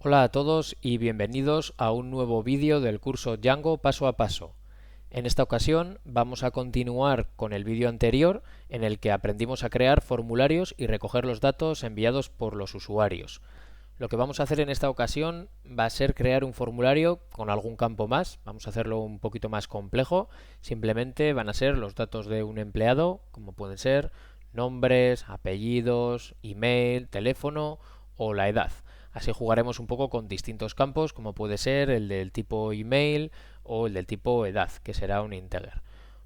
Hola a todos y bienvenidos a un nuevo vídeo del curso Django paso a paso. En esta ocasión vamos a continuar con el vídeo anterior en el que aprendimos a crear formularios y recoger los datos enviados por los usuarios. Lo que vamos a hacer en esta ocasión va a ser crear un formulario con algún campo más. Vamos a hacerlo un poquito más complejo. Simplemente van a ser los datos de un empleado, como pueden ser nombres, apellidos, email, teléfono o la edad. Así jugaremos un poco con distintos campos, como puede ser el del tipo email o el del tipo edad, que será un integer.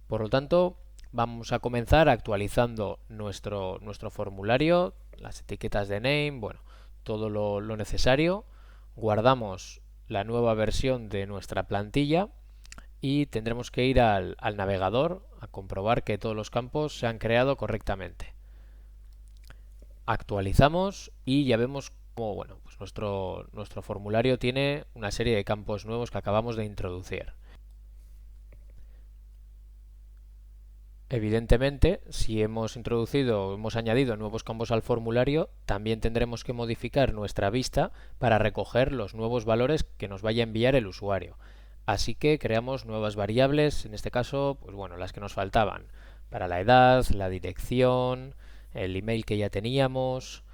Por lo tanto, vamos a comenzar actualizando nuestro formulario, las etiquetas de name, bueno, todo lo necesario. Guardamos la nueva versión de nuestra plantilla y tendremos que ir al navegador a comprobar que todos los campos se han creado correctamente. Actualizamos y ya vemos cómo pues nuestro formulario tiene una serie de campos nuevos que acabamos de introducir. Evidentemente, si hemos introducido o hemos añadido nuevos campos al formulario, también tendremos que modificar nuestra vista para recoger los nuevos valores que nos vaya a enviar el usuario. Así que creamos nuevas variables, en este caso, pues bueno, las que nos faltaban, para la edad, la dirección, el email que ya teníamos.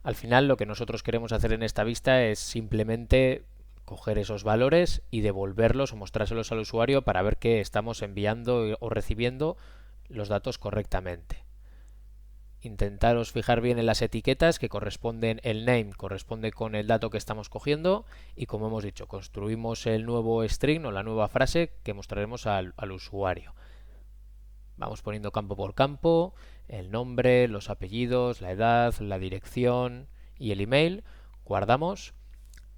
Al final, lo que nosotros queremos hacer en esta vista es simplemente coger esos valores y devolverlos o mostrárselos al usuario para ver que estamos enviando o recibiendo los datos correctamente. Intentaros fijar bien en las etiquetas que corresponden, el name corresponde con el dato que estamos cogiendo y, como hemos dicho, construimos el nuevo string o la nueva frase que mostraremos al usuario. Vamos poniendo campo por campo, el nombre, los apellidos, la edad, la dirección y el email. Guardamos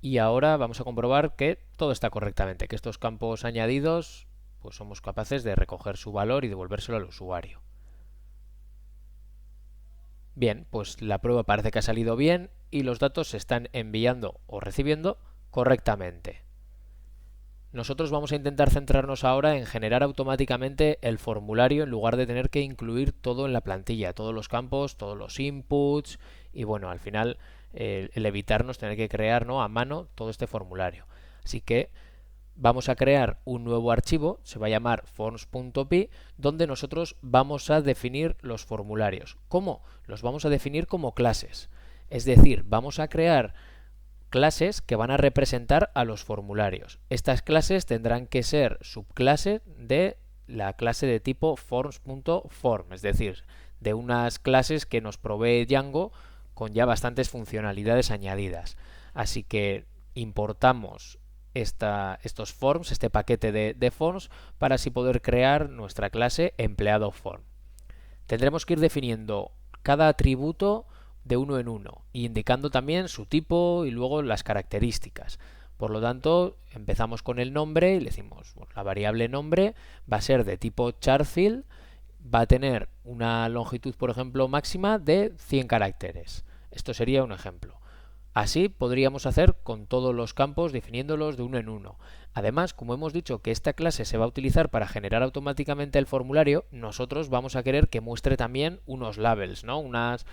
y ahora vamos a comprobar que todo está correctamente, que estos campos añadidos pues somos capaces de recoger su valor y devolvérselo al usuario. Bien, pues la prueba parece que ha salido bien y los datos se están enviando o recibiendo correctamente. Nosotros vamos a intentar centrarnos ahora en generar automáticamente el formulario en lugar de tener que incluir todo en la plantilla, todos los campos, todos los inputs y bueno, al final el evitarnos tener que crear, ¿no?, a mano todo este formulario. Así que vamos a crear un nuevo archivo, se va a llamar forms.py, donde nosotros vamos a definir los formularios. ¿Cómo? Los vamos a definir como clases. Es decir, vamos a crear clases que van a representar a los formularios. Estas clases tendrán que ser subclase de la clase de tipo forms.form, es decir, de unas clases que nos provee Django con ya bastantes funcionalidades añadidas. Así que importamos estos forms, este paquete de forms, para así poder crear nuestra clase empleado form. Tendremos que ir definiendo cada atributo de uno en uno, indicando también su tipo y luego las características. Por lo tanto, empezamos con el nombre y le decimos, bueno, la variable nombre va a ser de tipo charfield, va a tener una longitud, por ejemplo, máxima de 100 caracteres. Esto sería un ejemplo. Así podríamos hacer con todos los campos definiéndolos de uno en uno. Además, como hemos dicho que esta clase se va a utilizar para generar automáticamente el formulario, nosotros vamos a querer que muestre también unos labels, ¿no?, unas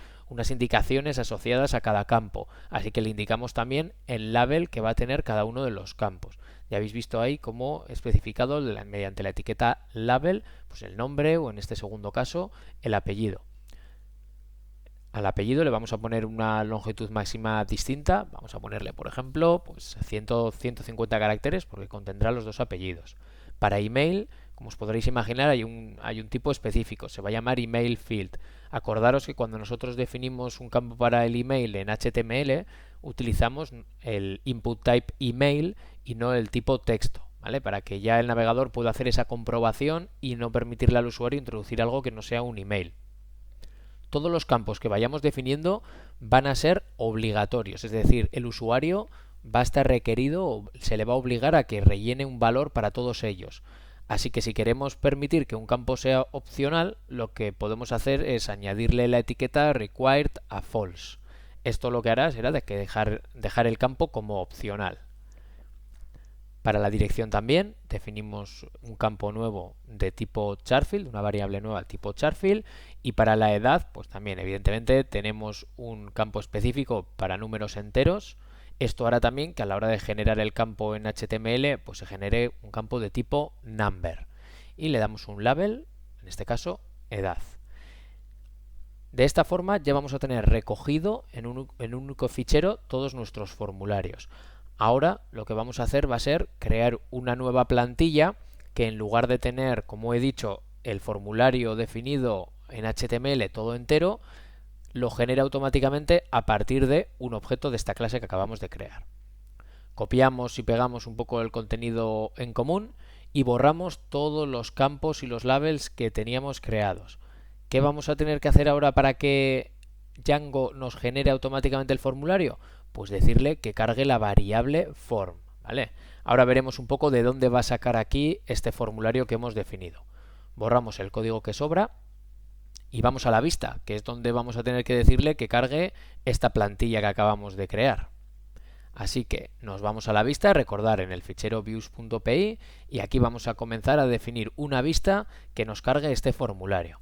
indicaciones asociadas a cada campo. Así que le indicamos también el label que va a tener cada uno de los campos. Ya habéis visto ahí cómo he especificado mediante la etiqueta label pues el nombre o, en este segundo caso, el apellido. Al apellido le vamos a poner una longitud máxima distinta. Vamos a ponerle, por ejemplo, pues 150 caracteres porque contendrá los dos apellidos. Para email, como os podréis imaginar, hay un tipo específico. Se va a llamar email field. Acordaros que cuando nosotros definimos un campo para el email en HTML, utilizamos el input type email y no el tipo texto, ¿vale? Para que ya el navegador pueda hacer esa comprobación y no permitirle al usuario introducir algo que no sea un email. Todos los campos que vayamos definiendo van a ser obligatorios, es decir, el usuario va a estar requerido o se le va a obligar a que rellene un valor para todos ellos. Así que si queremos permitir que un campo sea opcional, lo que podemos hacer es añadirle la etiqueta required a false. Esto lo que hará será dejar el campo como opcional. Para la dirección también definimos un campo nuevo de tipo charfield, una variable nueva tipo charfield, y para la edad pues también evidentemente tenemos un campo específico para números enteros. Esto hará también que a la hora de generar el campo en HTML, pues se genere un campo de tipo number. Y le damos un label, en este caso, edad. De esta forma ya vamos a tener recogido en un único fichero todos nuestros formularios. Ahora lo que vamos a hacer va a ser crear una nueva plantilla que en lugar de tener, como he dicho, el formulario definido en HTML todo entero, lo genera automáticamente a partir de un objeto de esta clase que acabamos de crear. Copiamos y pegamos un poco el contenido en común y borramos todos los campos y los labels que teníamos creados. ¿Qué vamos a tener que hacer ahora para que Django nos genere automáticamente el formulario? Pues decirle que cargue la variable form, ¿vale? Ahora veremos un poco de dónde va a sacar aquí este formulario que hemos definido. Borramos el código que sobra y vamos a la vista, que es donde vamos a tener que decirle que cargue esta plantilla que acabamos de crear. Así que nos vamos a la vista, recordar en el fichero views.py, y aquí vamos a comenzar a definir una vista que nos cargue este formulario.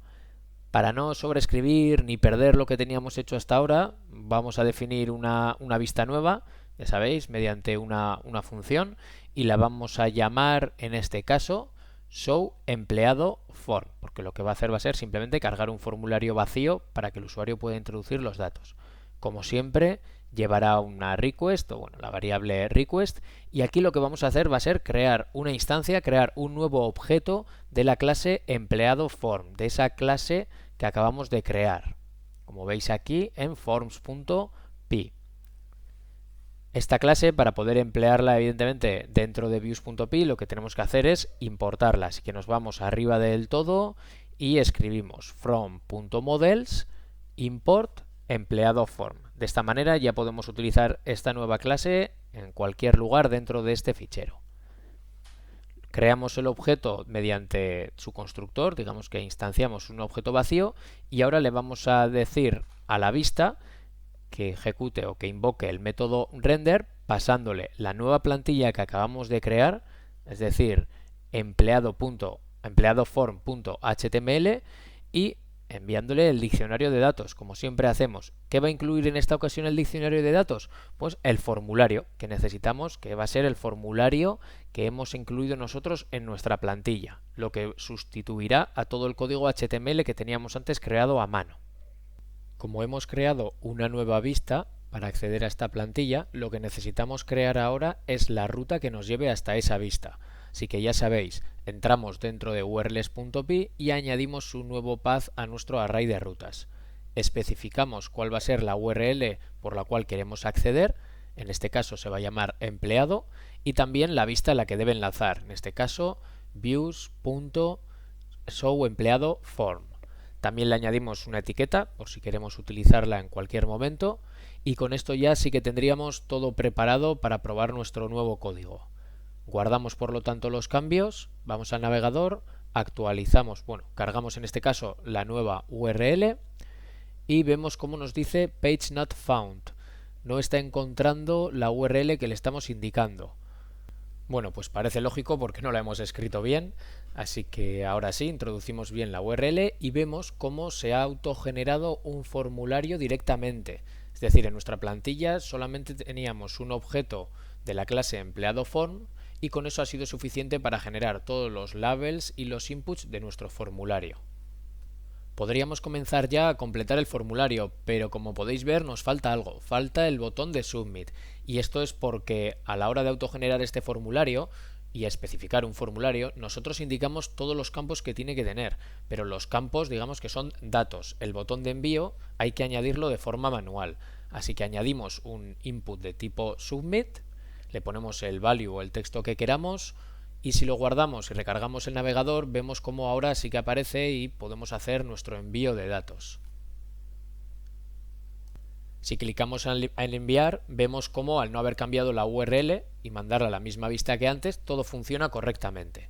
Para no sobreescribir ni perder lo que teníamos hecho hasta ahora, vamos a definir una vista nueva, ya sabéis, mediante una función, y la vamos a llamar en este caso showEmpleadoForm, porque lo que va a hacer va a ser simplemente cargar un formulario vacío para que el usuario pueda introducir los datos. Como siempre, llevará una request, o bueno, la variable request, y aquí lo que vamos a hacer va a ser crear una instancia, crear un nuevo objeto de la clase EmpleadoForm, de esa clase que acabamos de crear, como veis aquí en forms.py. Esta clase, para poder emplearla evidentemente dentro de views.py, lo que tenemos que hacer es importarla, así que nos vamos arriba del todo y escribimos from.models import EmpleadoForm. De esta manera ya podemos utilizar esta nueva clase en cualquier lugar dentro de este fichero. Creamos el objeto mediante su constructor, digamos que instanciamos un objeto vacío, y ahora le vamos a decir a la vista que ejecute o que invoque el método render pasándole la nueva plantilla que acabamos de crear, es decir, empleadoform.html, y enviándole el diccionario de datos, como siempre hacemos. ¿Qué va a incluir en esta ocasión el diccionario de datos? Pues el formulario que necesitamos, que va a ser el formulario que hemos incluido nosotros en nuestra plantilla, lo que sustituirá a todo el código HTML que teníamos antes creado a mano. Como hemos creado una nueva vista para acceder a esta plantilla, lo que necesitamos crear ahora es la ruta que nos lleve hasta esa vista. Así que ya sabéis, entramos dentro de urls.py y añadimos un nuevo path a nuestro array de rutas. Especificamos cuál va a ser la URL por la cual queremos acceder, en este caso se va a llamar empleado, y también la vista a la que debe enlazar, en este caso views.showEmpleadoForm. También le añadimos una etiqueta por si queremos utilizarla en cualquier momento, y con esto ya sí que tendríamos todo preparado para probar nuestro nuevo código. Guardamos por lo tanto los cambios, vamos al navegador, actualizamos, bueno, cargamos en este caso la nueva URL y vemos cómo nos dice page not found. No está encontrando la URL que le estamos indicando. Bueno, pues parece lógico porque no la hemos escrito bien, así que ahora sí, introducimos bien la URL y vemos cómo se ha autogenerado un formulario directamente. Es decir, en nuestra plantilla solamente teníamos un objeto de la clase EmpleadoForm y con eso ha sido suficiente para generar todos los labels y los inputs de nuestro formulario. Podríamos comenzar ya a completar el formulario, pero como podéis ver nos falta algo, falta el botón de Submit, y esto es porque a la hora de autogenerar este formulario y a especificar un formulario, nosotros indicamos todos los campos que tiene que tener, pero los campos digamos que son datos. El botón de envío hay que añadirlo de forma manual, así que añadimos un input de tipo Submit, le ponemos el value o el texto que queramos, y si lo guardamos y recargamos el navegador vemos cómo ahora sí que aparece y podemos hacer nuestro envío de datos. Si clicamos en enviar vemos cómo al no haber cambiado la URL y mandarla a la misma vista que antes, todo funciona correctamente.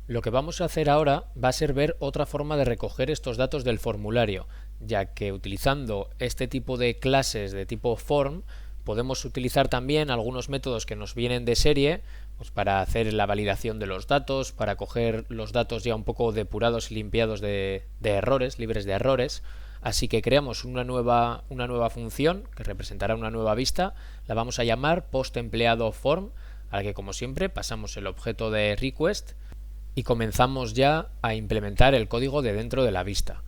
Lo que vamos a hacer ahora va a ser ver otra forma de recoger estos datos del formulario, ya que utilizando este tipo de clases de tipo form podemos utilizar también algunos métodos que nos vienen de serie, pues para hacer la validación de los datos, para coger los datos ya un poco depurados y limpiados de errores, libres de errores. Así que creamos una nueva función que representará una nueva vista, la vamos a llamar postEmpleadoForm, a la que como siempre pasamos el objeto de request y comenzamos ya a implementar el código de dentro de la vista.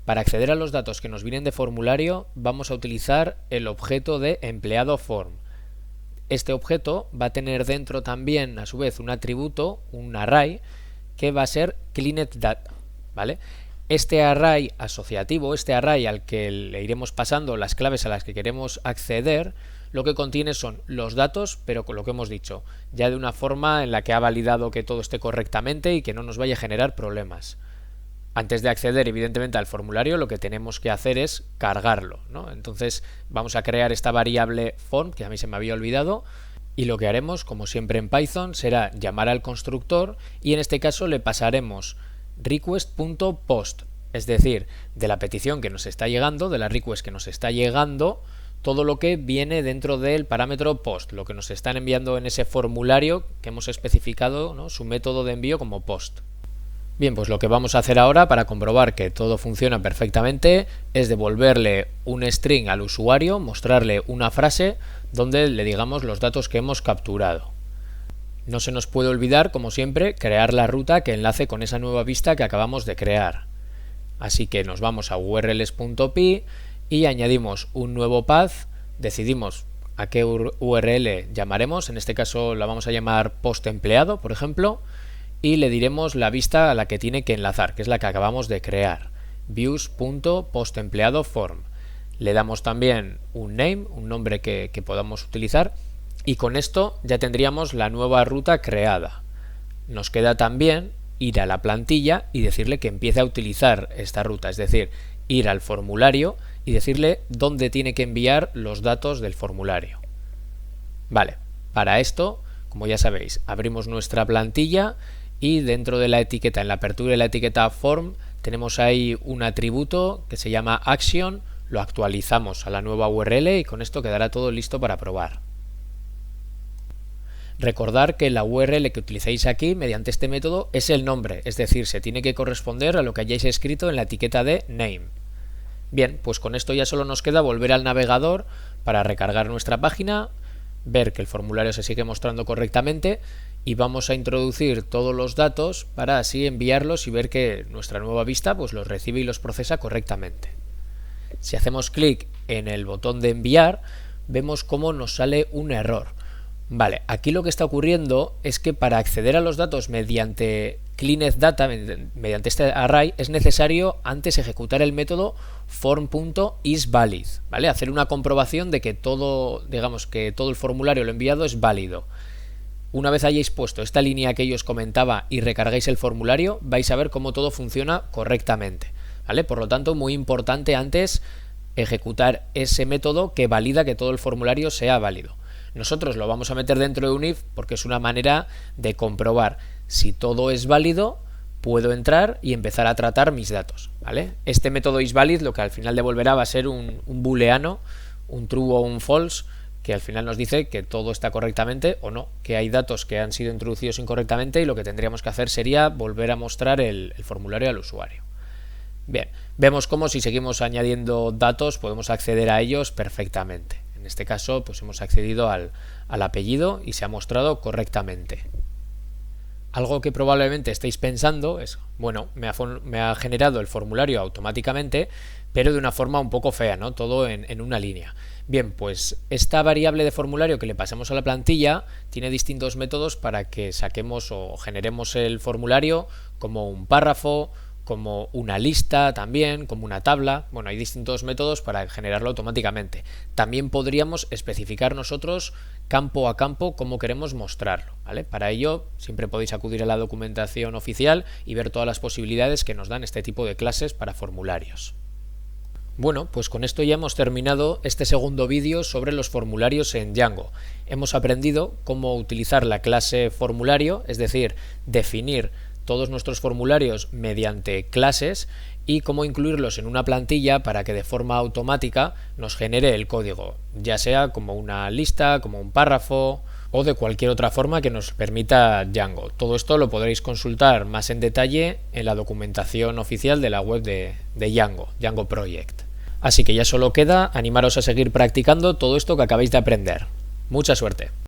Para acceder a los datos que nos vienen de formulario vamos a utilizar el objeto de EmpleadoForm. Este objeto va a tener dentro también a su vez un atributo, un array, que va a ser cleanedData, ¿vale? Este array asociativo, este array al que le iremos pasando las claves a las que queremos acceder, lo que contiene son los datos, pero con lo que hemos dicho, ya de una forma en la que ha validado que todo esté correctamente y que no nos vaya a generar problemas. Antes de acceder evidentemente al formulario, lo que tenemos que hacer es cargarlo, ¿no? Entonces vamos a crear esta variable form, que a mí se me había olvidado, y lo que haremos, como siempre en Python, será llamar al constructor y en este caso le pasaremos request.post, es decir, de la petición que nos está llegando, de la request que nos está llegando, todo lo que viene dentro del parámetro post, lo que nos están enviando en ese formulario que hemos especificado, ¿no?, su método de envío como post. Bien, pues lo que vamos a hacer ahora para comprobar que todo funciona perfectamente es devolverle un string al usuario, mostrarle una frase donde le digamos los datos que hemos capturado. No se nos puede olvidar, como siempre, crear la ruta que enlace con esa nueva vista que acabamos de crear. Así que nos vamos a urls.py y añadimos un nuevo path, decidimos a qué URL llamaremos, en este caso la vamos a llamar postEmpleado, por ejemplo, y le diremos la vista a la que tiene que enlazar, que es la que acabamos de crear, views.postEmpleadoForm. Le damos también un name, un nombre que podamos utilizar, y con esto ya tendríamos la nueva ruta creada. Nos queda también ir a la plantilla y decirle que empiece a utilizar esta ruta, es decir, ir al formulario y decirle dónde tiene que enviar los datos del formulario. Vale, para esto, como ya sabéis, abrimos nuestra plantilla y dentro de la etiqueta, en la apertura de la etiqueta form, tenemos ahí un atributo que se llama action, lo actualizamos a la nueva URL y con esto quedará todo listo para probar. Recordar que la URL que utilicéis aquí mediante este método es el nombre, es decir, se tiene que corresponder a lo que hayáis escrito en la etiqueta de name. Bien, pues con esto ya solo nos queda volver al navegador para recargar nuestra página, ver que el formulario se sigue mostrando correctamente y vamos a introducir todos los datos para así enviarlos y ver que nuestra nueva vista pues los recibe y los procesa correctamente. Si hacemos clic en el botón de enviar, vemos cómo nos sale un error. Vale, aquí lo que está ocurriendo es que para acceder a los datos mediante cleanedData, mediante este array, es necesario antes ejecutar el método form.isValid, ¿vale? Hacer una comprobación de que todo, digamos, que todo el formulario lo enviado es válido. Una vez hayáis puesto esta línea que yo os comentaba y recargáis el formulario, vais a ver cómo todo funciona correctamente, ¿vale? Por lo tanto, muy importante antes ejecutar ese método que valida que todo el formulario sea válido. Nosotros lo vamos a meter dentro de un if porque es una manera de comprobar si todo es válido, puedo entrar y empezar a tratar mis datos, ¿vale? Este método isValid lo que al final devolverá va a ser un booleano, un true o un false, que al final nos dice que todo está correctamente o no, que hay datos que han sido introducidos incorrectamente y lo que tendríamos que hacer sería volver a mostrar el formulario al usuario. Bien, vemos cómo si seguimos añadiendo datos podemos acceder a ellos perfectamente. En este caso pues hemos accedido al apellido y se ha mostrado correctamente. Algo que probablemente estéis pensando es, bueno, me ha generado el formulario automáticamente, pero de una forma un poco fea, ¿no? Todo en una línea. Bien, pues esta variable de formulario que le pasamos a la plantilla tiene distintos métodos para que saquemos o generemos el formulario como un párrafo, como una lista también, como una tabla. Bueno, hay distintos métodos para generarlo automáticamente. También podríamos especificar nosotros campo a campo cómo queremos mostrarlo, ¿vale? Para ello siempre podéis acudir a la documentación oficial y ver todas las posibilidades que nos dan este tipo de clases para formularios. Bueno, pues con esto ya hemos terminado este segundo vídeo sobre los formularios en Django. Hemos aprendido cómo utilizar la clase formulario, es decir, definir todos nuestros formularios mediante clases y cómo incluirlos en una plantilla para que de forma automática nos genere el código, ya sea como una lista, como un párrafo o de cualquier otra forma que nos permita Django. Todo esto lo podréis consultar más en detalle en la documentación oficial de la web de Django, Django Project. Así que ya solo queda animaros a seguir practicando todo esto que acabáis de aprender. Mucha suerte.